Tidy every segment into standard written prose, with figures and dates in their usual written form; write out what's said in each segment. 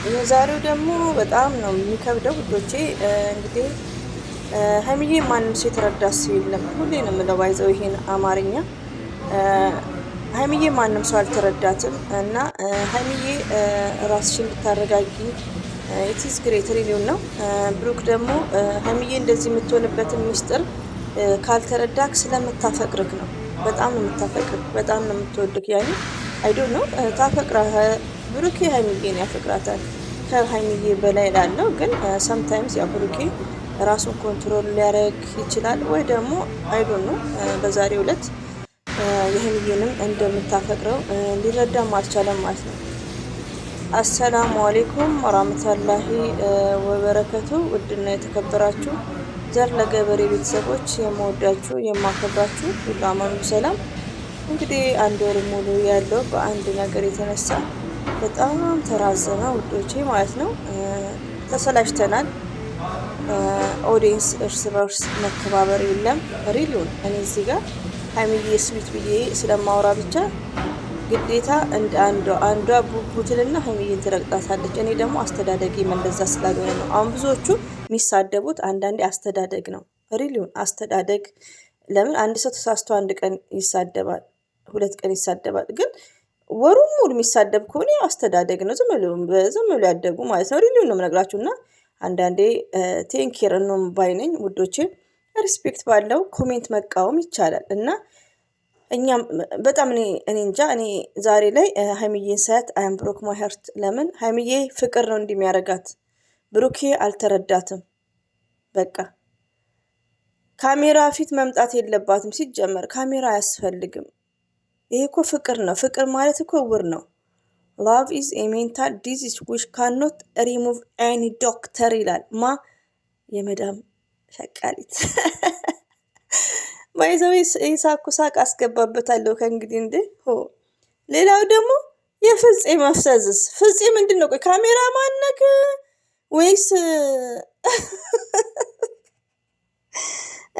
የዛሬው ደግሞ በጣም ነው የሚከብደው ውዶቼ። እንግዲህ ሀይሚዬ ማንም ሰው የተረዳት ሰው የለም። ሁሌ ነው የምለው ባይዘው ይሄን አማርኛ ሀይሚዬ ማንም ሰው አልተረዳትም። እና ሀይሚዬ ራስሽን ልታረጋጊ ኢትስ ግሬት ሪሊውን ነው። ብሩክ ደግሞ ሀይሚዬ እንደዚህ የምትሆንበትን ሚስጥር ካልተረዳክ ስለምታፈቅርክ ነው። በጣም ነው የምታፈቅርክ፣ በጣም ነው የምትወድክ። ያኔ አይዶ ነው ታፈቅራ ብሩኬ ሀይሚዬን ያፈቅራታል ከሀይሚዬ በላይ ላለው ግን ሰምታይምስ ያ ብሩኬ ራሱን ኮንትሮል ሊያደርግ ይችላል ወይ ደግሞ አይዶን ነው በዛሬው ዕለት የሀይሚዬንም እንደምታፈቅረው ሊረዳም አልቻለም ማለት ነው። አሰላሙ አሌይኩም ወራህመቱላሂ ወበረከቱ። ውድና የተከበራችሁ ዘር ለገበሬ ቤተሰቦች የምወዳችሁ የማከብራችሁ ሁሉ አማኑ ሰላም። እንግዲህ አንድ ወር ሙሉ ያለው በአንድ ነገር የተነሳ በጣም ተራዘመ ውዶቼ ማለት ነው። ተሰላችተናል። ኦዲየንስ እርስ በርስ መከባበር የለም። ሪሉን እኔ እዚህ ጋር ሀይሚዬ ስዊት ብዬ ስለማውራ ብቻ ግዴታ እንደ አንዷ ቡቡትልና ሀይሚዬን ትረግጣታለች። እኔ ደግሞ አስተዳደግ እንደዛ ስላልሆነ ነው። አሁን ብዙዎቹ የሚሳደቡት አንዳንዴ አስተዳደግ ነው። ሪሊውን አስተዳደግ። ለምን አንድ ሰው ተሳስቶ አንድ ቀን ይሳደባል፣ ሁለት ቀን ይሳደባል። ግን ወሩም ሙሉ የሚሳደብ ከሆነ አስተዳደግ ነው። ዝም ብሎ ያደጉ ማለት ነው። ሪሊውን ነው የምነግራችሁ። እና አንዳንዴ ቴንኬር ነው ባይነኝ ውዶቼ። ሪስፔክት ባለው ኮሜንት መቃወም ይቻላል። እና እኛም በጣም እኔ እንጃ። እኔ ዛሬ ላይ ሀይሚዬን ሳያት አያም ብሮክ ማይ ሀርት። ለምን ሀይሚዬ ፍቅር ነው እንደሚያረጋት ብሩኬ አልተረዳትም። በቃ ካሜራ ፊት መምጣት የለባትም። ሲጀመር ካሜራ አያስፈልግም። ይሄ እኮ ፍቅር ነው። ፍቅር ማለት እኮ ውር ነው። ላቭ ኢዝ ኤ ሜንታል ዲዚዝ ዊች ካኖት ሪሙቭ ኤኒ ዶክተር ይላል የመዳም ሸቃሊት ባይዘው የሳኩ ሳቅ አስገባበታለሁ ከእንግዲህ እንደ ሌላው ደግሞ የፍፄ መፍሰዝስ ፍፄ ምንድን ነው? ቆይ ካሜራ ማነክ ወይስ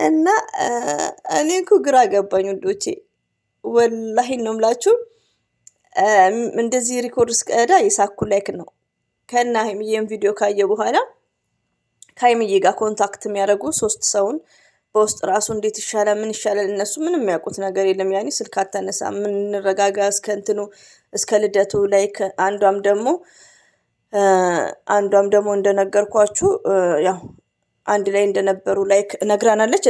እና እኔ እኮ ግራ ገባኝ ውዶቼ። ወላሂ ነው የምላችሁ። እንደዚህ ሪኮርድ እስከዳ የሳኩ ላይክ ነው ከና ሀይሚዬን ቪዲዮ ካየ በኋላ ከሀይሚዬ ጋር ኮንታክት የሚያደርጉ 3 ሰውን በውስጥ ራሱ እንዴት ይሻላል ምን ይሻላል፣ እነሱ ምንም የሚያውቁት ነገር የለም። ያኔ ስልክ አታነሳ ምን እንረጋጋ እስከ ልደቱ ላይክ አንዷም ደግሞ እንደነገርኳችሁ ያው አንድ ላይ እንደነበሩ ላይክ ነግራናለች።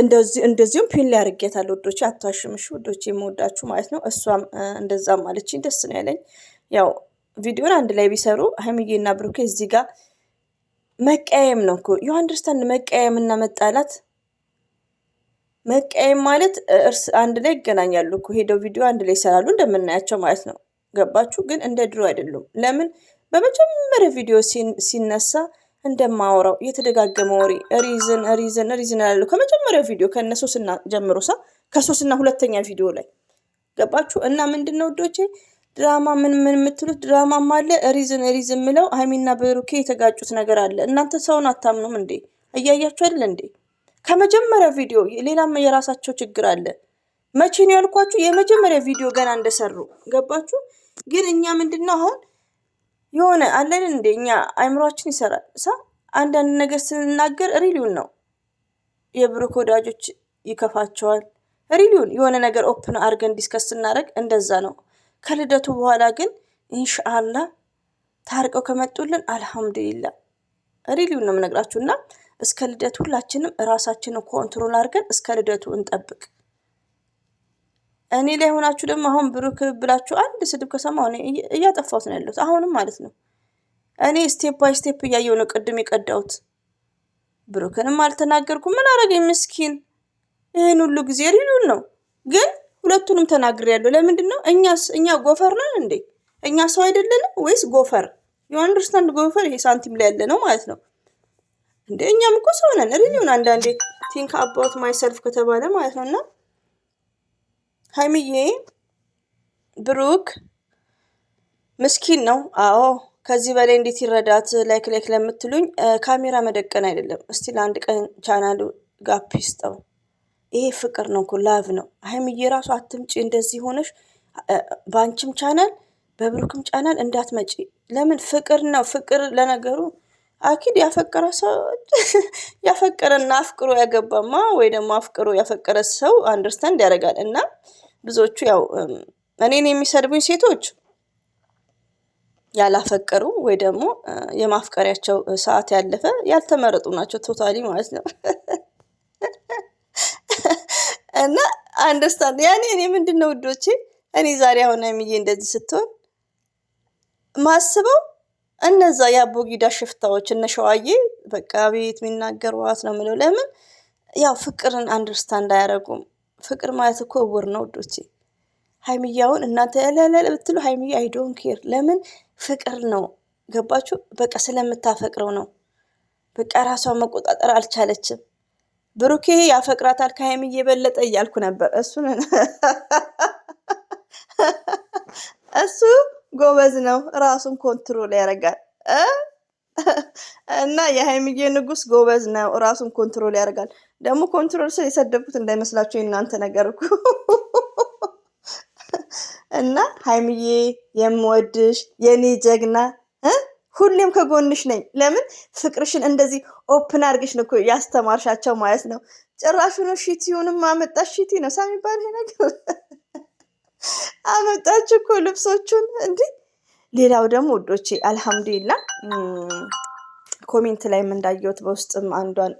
እንደዚሁም ፒን ላይ አድርጌታለሁ ወዶቼ፣ አታሽምሽ ወዶቼ የምወዳችሁ ማለት ነው። እሷም እንደዛም ማለችኝ፣ ደስ ነው ያለኝ። ያው ቪዲዮን አንድ ላይ ቢሰሩ ሀይሚዬና ብሩኬ እዚህ ጋር መቀያየም ነው እኮ ዩ አንደርስታንድ። መቀያየም እና መቀያየም ማለት አንድ ላይ ይገናኛሉ እኮ ሄደው ቪዲዮ አንድ ላይ ይሰራሉ እንደምናያቸው ማለት ነው። ገባችሁ? ግን እንደ ድሮ አይደሉም። ለምን በመጀመሪያ ቪዲዮ ሲነሳ እንደማወራው የተደጋገመ ወሬ ሪዝን ያለው ከመጀመሪያው ቪዲዮ ከነሶስና ጀምሮ ከሶስና ሁለተኛ ቪዲዮ ላይ ገባችሁ? እና ምንድነው ወዶቼ ድራማ ምን የምትሉት ድራማም አለ ሪዝን ምለው ሀይሚና ብሩኬ የተጋጩት ነገር አለ። እናንተ ሰውን አታምኑም እንዴ? እያያችሁ አይደል እንዴ? ከመጀመሪያ ቪዲዮ ሌላም የራሳቸው ችግር አለ። መቼ ነው ያልኳችሁ? የመጀመሪያ ቪዲዮ ገና እንደሰሩ ገባችሁ? ግን እኛ ምንድነው አሁን የሆነ አለን እንደ እኛ አይምሯችን ይሰራል አንዳንድ ነገር ስንናገር ሪሊውን ነው የብሩክ ወዳጆች ይከፋቸዋል። ሪሊውን የሆነ ነገር ኦፕን አድርገን ዲስከስ ስናደርግ እንደዛ ነው። ከልደቱ በኋላ ግን ኢንሻአላህ ታርቀው ከመጡልን አልሐምዱሊላህ ሪሊውን ነው የምነግራችሁና እስከ ልደቱ ሁላችንም ራሳችንን ኮንትሮል አድርገን እስከ ልደቱ እንጠብቅ። እኔ ላይ ሆናችሁ ደግሞ አሁን ብሩክ ብላችሁ አንድ ስድብ ከሰማሁ እኔ እያጠፋሁት ነው ያለሁት አሁንም ማለት ነው። እኔ ስቴፕ ባይ ስቴፕ እያየሁ ነው ቅድም የቀዳሁት። ብሩክንም አልተናገርኩም። ምን አረገኝ ምስኪን። ይሄን ሁሉ ጊዜ ሪሉን ነው ግን ሁለቱንም ተናግሬያለሁ። ለምንድን ነው እኛ ጎፈር ነን እንዴ? እኛ ሰው አይደለንም ወይስ ጎፈር? ዩ አንደርስታንድ ጎፈር ይሄ ሳንቲም ላይ ያለ ነው ማለት ነው እንዴ? እኛም እኮ ሰው ነን። ሪሉን አንዳንዴ ቲንክ አባውት ማይሰልፍ ከተባለ ማለት ነውና ሀይሚዬ ብሩክ ምስኪን ነው። አዎ ከዚህ በላይ እንዴት ይረዳት? ላይክ ለምትሉኝ ካሜራ መደቀን አይደለም። እስቲ ለአንድ ቀን ቻናሉ ጋፕ ይስጠው። ይሄ ፍቅር ነው እኮ ላቭ ነው። ሀይሚዬ ራሱ አትምጪ እንደዚህ ሆነሽ በአንቺም ቻናል በብሩክም ቻናል እንዳትመጪ። ለምን ፍቅር ነው። ፍቅር ለነገሩ አኪድ ያፈቀረ ሰው ያፈቀረና አፍቅሮ ያገባማ ወይ ደግሞ አፍቅሮ ያፈቀረ ሰው አንደርስታንድ ያደርጋል። እና ብዙዎቹ ያው እኔን የሚሰድቡኝ ሴቶች ያላፈቀሩ ወይ ደግሞ የማፍቀሪያቸው ሰዓት ያለፈ ያልተመረጡ ናቸው ቶታሊ ማለት ነው። እና አንደርስታንድ ያኔ እኔ ምንድነው ውዶቼ እኔ ዛሬ አሁን ሀይሚዬ እንደዚህ ስትሆን ማስበው እነዛ የአቦጊዳ ሽፍታዎች እነ ሸዋዬ በቃ ቤት የሚናገሯት ነው የምለው። ለምን ያው ፍቅርን አንደርስታንድ አያደርጉም። ፍቅር ማለት እኮ እውር ነው ውዶቼ። ሀይሚዬ አሁን እናንተ ያለለ ብትሉ ሀይሚዬ አይ ዶንት ኬር። ለምን ፍቅር ነው ገባችሁ? በቃ ስለምታፈቅረው ነው። በቃ ራሷን መቆጣጠር አልቻለችም። ብሩኬ ያፈቅራታል ከሀይሚዬ የበለጠ እያልኩ ነበር። እሱ ጎበዝ ነው፣ ራሱን ኮንትሮል ያደርጋል። እና የሀይሚዬ ንጉስ ጎበዝ ነው፣ ራሱን ኮንትሮል ያደርጋል። ደግሞ ኮንትሮል ስል የሰደቡት እንዳይመስላችሁ የእናንተ ነገር እኮ። እና ሀይሚዬ የምወድሽ የኔ ጀግና ሁሌም ከጎንሽ ነኝ። ለምን ፍቅርሽን እንደዚህ ኦፕን አድርገሽ ነው እኮ ያስተማርሻቸው ማለት ነው። ጭራሹን ሺቲውንም አመጣሽ። ሺቲ ነው ሳሚ ባል ነገር አመጣች እኮ ልብሶቹን እንዲህ። ሌላው ደግሞ ውዶቼ አልሐምዱሊላ ኮሜንት ላይም እንዳየሁት በውስጥም አንዷን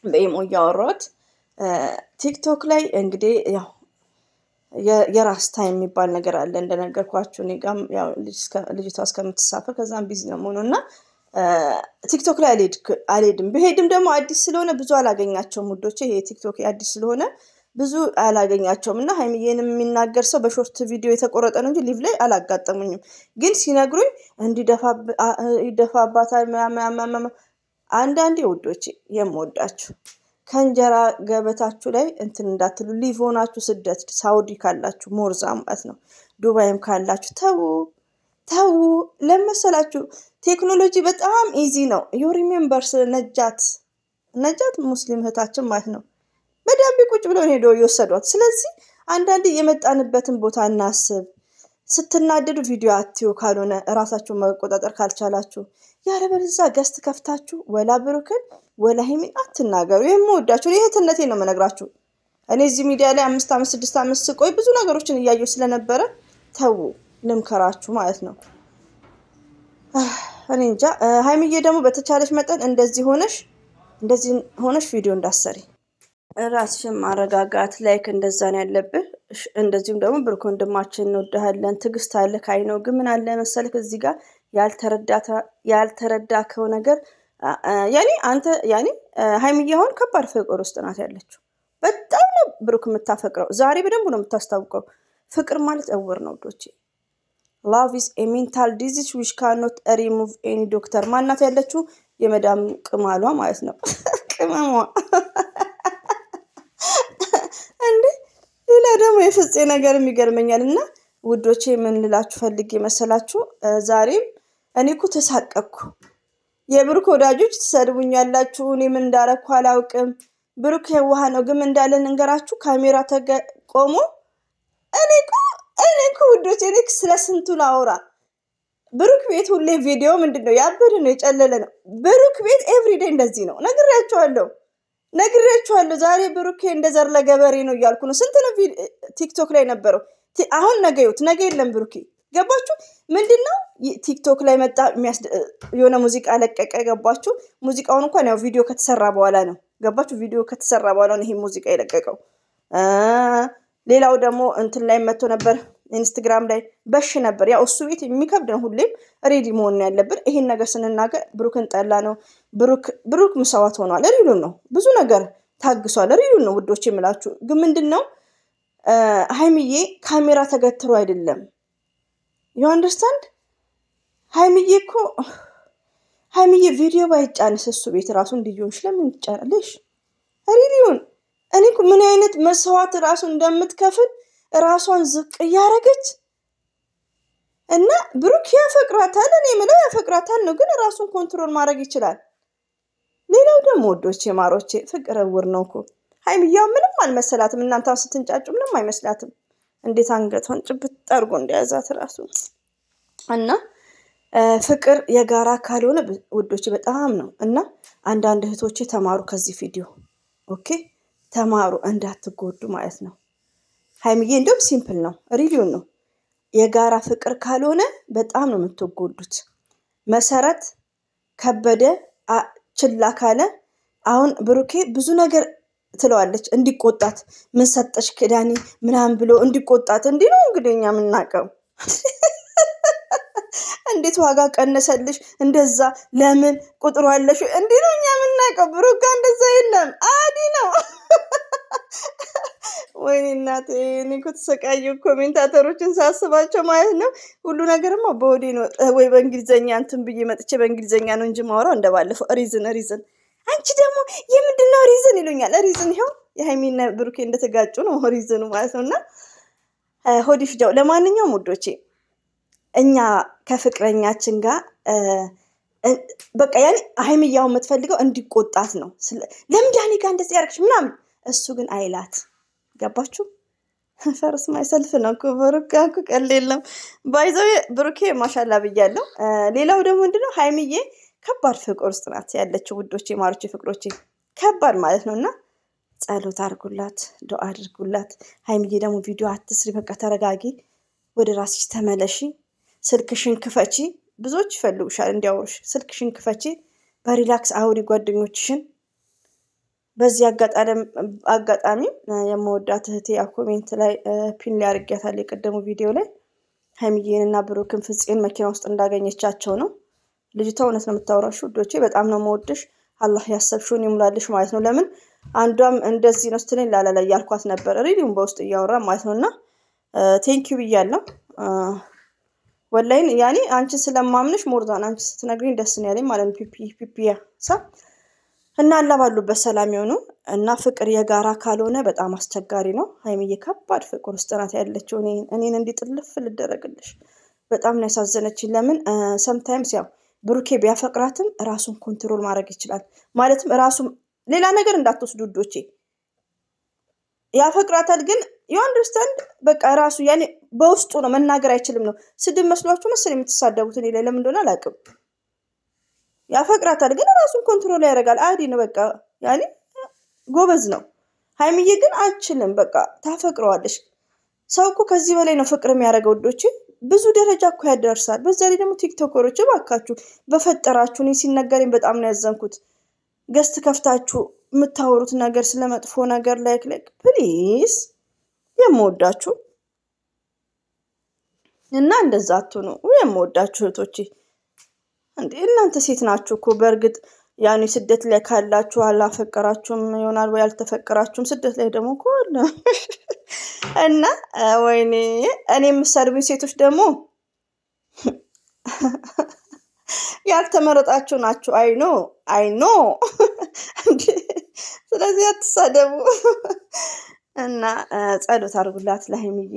በኢሞ እያወራሁት ቲክቶክ ላይ እንግዲህ ያው የራስ ታይም የሚባል ነገር አለ እንደነገርኳችሁ። እኔ ጋም ያው ልጅቷ እስከምትሳፈር ከዛም ቢዚ ነው መሆኑ እና ቲክቶክ ላይ አልሄድም። ብሄድም ደግሞ አዲስ ስለሆነ ብዙ አላገኛቸውም ውዶቼ። ይሄ ቲክቶክ አዲስ ስለሆነ ብዙ አላገኛቸውም። እና ሀይሚዬንም የሚናገር ሰው በሾርት ቪዲዮ የተቆረጠ ነው እንጂ ሊቭ ላይ አላጋጠሙኝም። ግን ሲነግሩኝ እንዲደፋባታል ምናምን አንዳንዴ ውዶቼ የምወዳችሁ ከእንጀራ ገበታችሁ ላይ እንትን እንዳትሉ። ሊቭ ሆናችሁ ስደት ሳውዲ ካላችሁ ሞርዛ ማለት ነው፣ ዱባይም ካላችሁ ተዉ ለመሰላችሁ። ቴክኖሎጂ በጣም ኢዚ ነው። ዩ ሪሜምበርስ ነጃት ሙስሊም እህታችን ማለት ነው በደንብ ቁጭ ብለው ሄደው የወሰዷት። ስለዚህ አንዳንዴ የመጣንበትን ቦታ እናስብ። ስትናደዱ ቪዲዮ አትዩ፣ ካልሆነ እራሳችሁን መቆጣጠር ካልቻላችሁ። ያለበለዚያ ገስት ከፍታችሁ ወላ ብሩክን ወላ ሀይሚን አትናገሩ። የምወዳችሁ እህትነቴ ነው የምነግራችሁ። እኔ እዚህ ሚዲያ ላይ 5 ዓመት 6 ዓመት ስቆይ ብዙ ነገሮችን እያየሁ ስለነበረ ተዉ ልምከራችሁ ማለት ነው። እኔ እንጃ። ሀይሚዬ ደግሞ በተቻለሽ መጠን እንደዚህ ሆነሽ ቪዲዮ እንዳሰሪ፣ ራስሽን ማረጋጋት። ላይክ እንደዛ ነው ያለብህ። እንደዚሁም ደግሞ ብሩክ ወንድማችን እንወድሃለን። ትዕግስት አለ ካይ ነው። ግን ምን አለ መሰልክ እዚህ ጋር ያልተረዳከው ነገር አንተ ሀይሚዬ አሁን ከባድ ፍቅር ውስጥ ናት ያለችው። በጣም ነው ብሩክ የምታፈቅረው። ዛሬ በደንብ ነው የምታስታውቀው። ፍቅር ማለት እውር ነው ዶቼ። ላቭ ኢዝ ኤ ሜንታል ዲዚዝ ዊች ካኖት ሪሙቭ ኤኒ ዶክተር። ማናት ያለችው? የመዳም ቅማሏ ማለት ነው። ቅመሟ እንዴ። ሌላ ደግሞ የፍፄ ነገር ይገርመኛል። እና ውዶቼ ምን ልላችሁ ፈልጌ መሰላችሁ? ዛሬም እኔ እኮ ተሳቀቅኩ። የብሩክ ወዳጆች ትሰድቡኛላችሁ። እኔ ምን እንዳረኩ አላውቅም። ብሩክ የዋህ ነው። ግን እንዳለን እንገራችሁ ካሜራ ቆሞ እኔ እኮ ውዶቼ እኔ ስለ ስንቱ ላውራ። ብሩክ ቤት ሁሌ ቪዲዮ ምንድነው ያበደ ነው የጨለለ ነው። ብሩክ ቤት ኤቭሪዴ እንደዚህ ነው። ነግሬያችኋለሁ። ዛሬ ብሩክ እንደ ዘር ለገበሬ ነው እያልኩ ነው። ስንት ነው ቲክቶክ ላይ ነበረው። አሁን ነገ የለም ብሩክ። ገባችሁ? ምንድነው ቲክቶክ ላይ መጣ የሆነ ሙዚቃ ለቀቀ። ገባችሁ? ሙዚቃውን እንኳን ያው ቪዲዮ ከተሰራ በኋላ ነው። ገባችሁ? ቪዲዮ ከተሰራ በኋላ ነው ይሄ ሙዚቃ የለቀቀው። ሌላው ደግሞ እንትን ላይ መጥቶ ነበር ኢንስታግራም ላይ በሽ ነበር። ያው እሱ ቤት የሚከብድ ነው። ሁሌም ሬዲ መሆን ያለብን። ይሄን ነገር ስንናገር ብሩክን ጠላ ነው። ብሩክ ምሰዋት ሆኗል። ሪሉን ነው ብዙ ነገር ታግሷል። ሪሉን ነው ውዶች የምላችሁ። ግን ምንድነው ሀይሚዬ ካሜራ ተገትሮ አይደለም። ዩ አንደርስታንድ? ሀይሚዬ ቪዲዮ ባይጫንስ እሱ ቤት ራሱ እንዲሆንሽ ለምን ይጫናልሽ? ሪሊውን እኔ ምን አይነት መስዋዕት ራሱ እንደምትከፍል ራሷን ዝቅ እያደረገች እና ብሩክ ያፈቅራታል። እኔ የምለው ያፈቅራታል ነው፣ ግን ራሱን ኮንትሮል ማድረግ ይችላል። ሌላው ደግሞ ወዶቼ ማሮቼ ፍቅር እውር ነው እኮ። ሀይሚዬ ምንም አልመሰላትም። እናንተ ስትንጫጩ ምንም አይመስላትም። እንዴት አንገቷን ጭብጥ አድርጎ እንደያዛት ራሱ እና ፍቅር የጋራ ካልሆነ ውዶች በጣም ነው። እና አንዳንድ እህቶቼ ተማሩ ከዚህ ቪዲዮ ኦኬ፣ ተማሩ እንዳትጎዱ ማለት ነው። ሀይሚዬ እንደውም ሲምፕል ነው፣ ሪቪውን ነው። የጋራ ፍቅር ካልሆነ በጣም ነው የምትጎዱት። መሰረት ከበደ ችላ ካለ አሁን ብሩኬ ብዙ ነገር ትለዋለች እንዲቆጣት፣ ምን ሰጠሽ ክዳኔ ምናምን ብሎ እንዲቆጣት። እንዲህ ነው እንግዲህ እኛ የምናውቀው። እንዴት ዋጋ ቀነሰልሽ እንደዛ ለምን ቁጥሩ አለሽ? እንዲህ ነው እኛ የምናውቀው። ብሩክ ጋር እንደዛ የለም፣ አዲ ነው። ወይኔ እናቴ እኔ እኮ ተሰቃየሁ ኮሜንታተሮችን ሳስባቸው ማለት ነው። ሁሉ ነገርማ በወዴ ነው። ወይ በእንግሊዘኛ እንትን ብዬ መጥቼ በእንግሊዘኛ ነው እንጂ ማወራው እንደባለፈው ሪዝን አንቺ ደግሞ የምንድን ነው ሪዝን ይሉኛል። ሪዝን ይኸው የሀይሚና ብሩኬ እንደተጋጩ ነው ሪዝኑ ማለት ነው። እና ሆዲ ፍጃው። ለማንኛውም ውዶቼ እኛ ከፍቅረኛችን ጋር በቃ ያኔ ሀይሚያው የምትፈልገው እንዲቆጣት ነው። ለምን ዳኒ ጋር እንደዚህ ያደርግሽ ምናምን፣ እሱ ግን አይላት። ገባችሁ? ፈርስ ማይሰልፍ ነው እኮ ብሩክ እኮ ቀልድ የለም። ባይዘው ብሩኬ ማሻላ ብያለሁ። ሌላው ደግሞ ምንድነው ሀይሚዬ ከባድ ፍቅር ውስጥ ናት ያለችው ውዶቼ፣ ማሮቼ፣ ፍቅሮቼ ከባድ ማለት ነው። እና ጸሎት አድርጉላት፣ ዱአ አድርጉላት። ሀይሚዬ ደግሞ ቪዲዮ አትስሪ፣ በቃ ተረጋጊ፣ ወደ ራስሽ ተመለሺ፣ ስልክሽን ክፈቺ። ብዙዎች ይፈልጉሻል እንዲያወሩሽ፣ ስልክሽን ክፈቺ፣ በሪላክስ አውሪ ጓደኞችሽን። በዚህ አጋጣሚ የምወዳት እህቴ ኮሜንት ላይ ፒን ላይ አድርጊያታለሁ የቀደሙ ቪዲዮ ላይ ሀይሚዬንና ብሩክን ፍፄን መኪና ውስጥ እንዳገኘቻቸው ነው። ልጅቷ እውነት ነው የምታወራሽ ውዶቼ፣ በጣም ነው የምወድሽ፣ አላህ ያሰብሽውን ይሙላልሽ ማለት ነው። ለምን አንዷም እንደዚህ ነው ስትለኝ ላላላ ያልኳት ነበር፣ ሪዲውን በውስጥ እያወራ ማለት ነው። እና ቴንኪዩ ብያለሁ ወላይን ያኔ አንቺን ስለማምንሽ ሞርዛን አንቺ ስትነግሪኝ ደስ ነው ያለኝ ማለት ነው። ፒፒያ ሳ እና አላ ባሉበት ሰላም ይሆኑ። እና ፍቅር የጋራ ካልሆነ በጣም አስቸጋሪ ነው። ሀይሚዬ ከባድ ፍቅር ውስጥ ናት ያለችው። እኔን እንዲጥልፍ ልደረግልሽ በጣም ነው ያሳዘነችኝ። ለምን ሰምታይምስ ያው ብሩኬ ቢያፈቅራትም ራሱን ኮንትሮል ማድረግ ይችላል። ማለትም ራሱን ሌላ ነገር እንዳትወስዱ ውዶቼ፣ ያፈቅራታል ግን ዩ አንደርስታንድ በቃ ራሱ ያኔ በውስጡ ነው መናገር አይችልም ነው። ስድብ መስሏችሁ መሰለኝ የምትሳደቡት። እኔ ላይ ለምን እንደሆነ አላውቅም። ያፈቅራታል ግን ራሱን ኮንትሮል ያደርጋል። አዲ ነው በቃ ያኔ ጎበዝ ነው። ሀይሚዬ ግን አችልም። በቃ ታፈቅረዋለሽ። ሰው እኮ ከዚህ በላይ ነው ፍቅር የሚያደርገው ውዶቼ። ብዙ ደረጃ እኮ ያደርሳል። በዛ ላይ ደግሞ ቲክቶከሮች እባካችሁ በፈጠራችሁ፣ እኔ ሲነገረኝ በጣም ነው ያዘንኩት። ገስት ከፍታችሁ የምታወሩት ነገር ስለመጥፎ ነገር ላይክ ፕሊዝ፣ የምወዳችሁ እና እንደዛ አትሁኑ። የምወዳችሁ እህቶቼ እንዴ እናንተ ሴት ናችሁ እኮ። በእርግጥ ያኔ ስደት ላይ ካላችሁ አላፈቀራችሁም ይሆናል ወይ አልተፈቀራችሁም። ስደት ላይ ደግሞ እኮ አለ እና ወይኔ እኔ የምትሰድቡኝ ሴቶች ደግሞ ያልተመረጣችሁ ናችሁ። አይኖ ስለዚህ አትሳደቡ እና ጸሎት አድርጉላት ለሀይሚዬ።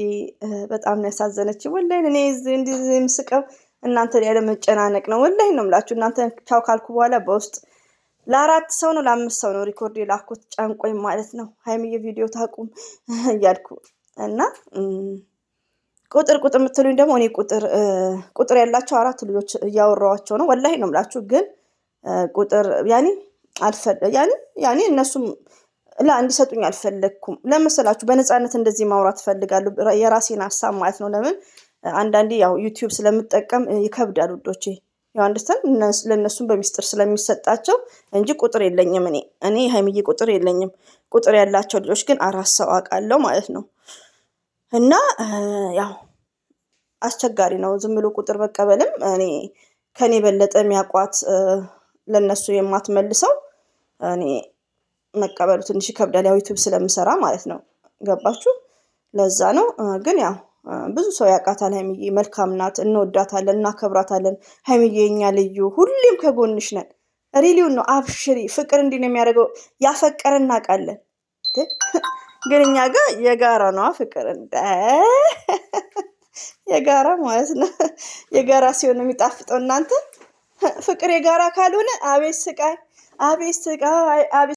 በጣም ነው ያሳዘነች ወላሂ። እኔ እንደዚህ የምስቀው እናንተ ያለ መጨናነቅ ነው ወላሂ ነው የምላችሁ። እናንተ ቻው ካልኩ በኋላ በውስጥ ለ4 ሰው ነው ለ5 ሰው ነው ሪኮርድ የላኩት ጨንቆኝ ማለት ነው። ሀይሚዬ ቪዲዮ ታቁም እያልኩ እና ቁጥር የምትሉኝ ደግሞ እኔ ቁጥር ያላቸው 4 ልጆች እያወራኋቸው ነው ወላሂ ነው የምላችሁ። ግን ቁጥር ያኔ እነሱም እንዲሰጡኝ አልፈለግኩም። ለመሰላችሁ በነፃነት እንደዚህ ማውራት እፈልጋለሁ፣ የራሴን ሀሳብ ማለት ነው። ለምን አንዳንዴ ያው ዩቲዩብ ስለምጠቀም ይከብዳል ውዶቼ። ያው አንደስተን ለነሱም በሚስጥር ስለሚሰጣቸው እንጂ ቁጥር የለኝም። እኔ ሀይሚዬ ቁጥር የለኝም። ቁጥር ያላቸው ልጆች ግን 4 ሰው አውቃለሁ ማለት ነው። እና ያው አስቸጋሪ ነው ዝም ብሎ ቁጥር መቀበልም። እኔ ከኔ በለጠ የሚያውቋት ለነሱ የማትመልሰው እኔ መቀበሉ ትንሽ ይከብዳል። ያው ዩቲዩብ ስለምሰራ ማለት ነው። ገባችሁ? ለዛ ነው። ግን ያው ብዙ ሰው ያውቃታል። ሀይሚዬ መልካም ናት፣ እንወዳታለን፣ እናከብራታለን። ሀይሚዬ የኛ ልዩ፣ ሁሌም ከጎንሽ ነን። ሪሊውን ነው። አብሽሪ። ፍቅር እንዲህ ነው የሚያደርገው። ያፈቀረ እናውቃለን፣ ግን እኛ ጋር የጋራ ነዋ ፍቅር። የጋራ ማለት ነው። የጋራ ሲሆን የሚጣፍጠው እናንተ። ፍቅር የጋራ ካልሆነ አቤት ስቃይ፣ አቤት ስቃይ፣ አቤት